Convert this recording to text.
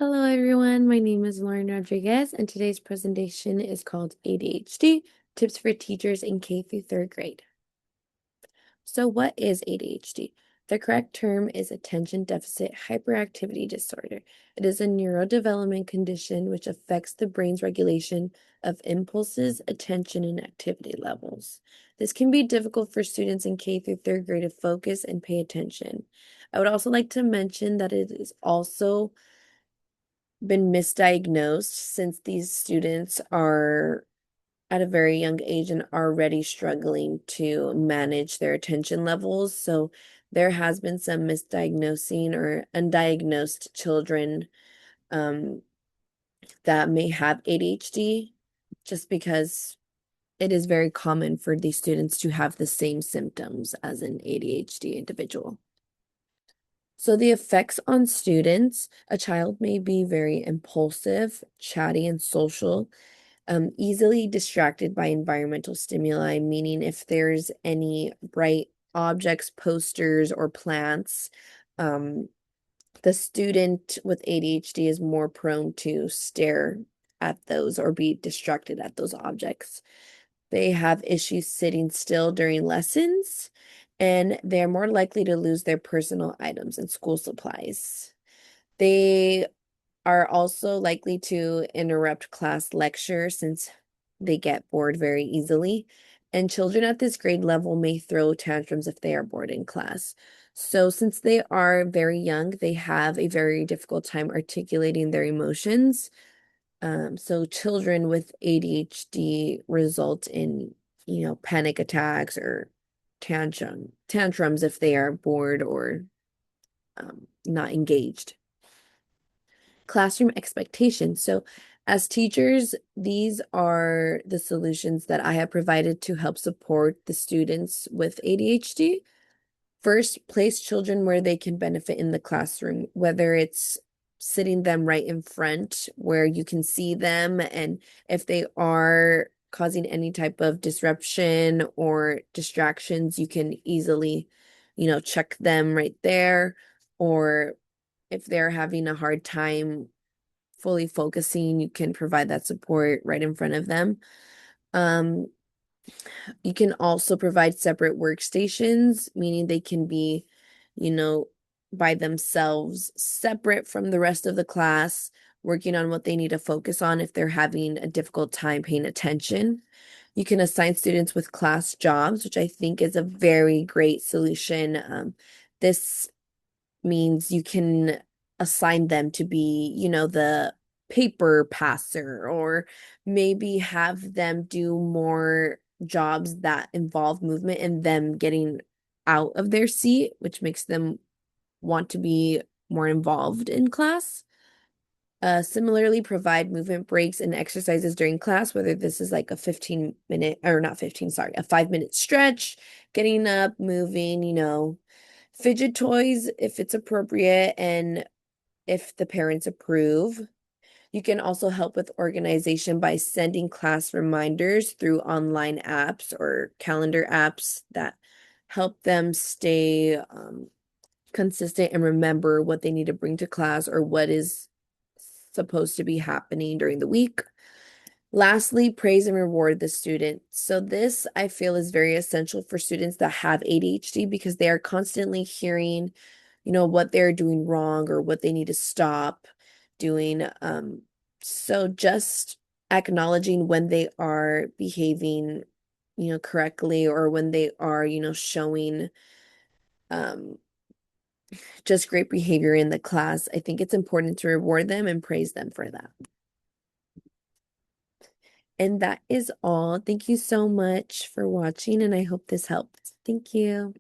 Hello everyone, my name is Lauren Rodriguez and today's presentation is called ADHD, Tips for Teachers in K through 3rd grade. So what is ADHD? The correct term is attention deficit hyperactivity disorder. It is a neurodevelopment condition which affects the brain's regulation of impulses, attention, and activity levels. This can be difficult for students in K through 3rd grade to focus and pay attention. I would also like to mention that it is also been misdiagnosed since these students are at a very young age and already struggling to manage their attention levels. So there has been some misdiagnosing or undiagnosed children um, that may have ADHD just because it is very common for these students to have the same symptoms as an ADHD individual. So the effects on students, a child may be very impulsive, chatty, and social, easily distracted by environmental stimuli, meaning if there's any bright objects, posters, or plants, um, the student with ADHD is more prone to stare at those or be distracted at those objects. They have issues sitting still during lessons, and they're more likely to lose their personal items and school supplies. They are also likely to interrupt class lecture since they get bored very easily. And children at this grade level may throw tantrums if they are bored in class. So, since they are very young, they have a very difficult time articulating their emotions. So children with ADHD result in, panic attacks or tantrums if they are bored or not engaged. Classroom expectations. So as teachers, these are the solutions that I have provided to help support the students with ADHD. First, place children where they can benefit in the classroom, whether it's sitting them right in front where you can see them, and if they are causing any type of disruption or distractions, you can easily, check them right there. Or if they're having a hard time fully focusing, you can provide that support right in front of them. Um, you can also provide separate workstations, meaning they can be, you know, by themselves, separate from the rest of the class, working on what they need to focus on if they're having a difficult time paying attention. You can assign students with class jobs, which I think is a very great solution. This means you can assign them to be, the paper passer, or maybe have them do more jobs that involve movement and them getting out of their seat, which makes them want to be more involved in class. Similarly, provide movement breaks and exercises during class, whether this is like a 15-minute, or not 15, sorry, a 5-minute stretch, getting up, moving, fidget toys if it's appropriate and if the parents approve. You can also help with organization by sending class reminders through online apps or calendar apps that help them stay consistent and remember what they need to bring to class or what is supposed to be happening during the week. Lastly, praise and reward the student. So this I feel is very essential for students that have ADHD because they are constantly hearing, what they're doing wrong or what they need to stop doing. So just acknowledging when they are behaving, correctly, or when they are, showing um just great behavior in the class. I think it's important to reward them and praise them for that. And that is all. Thank you so much for watching, and I hope this helped. Thank you.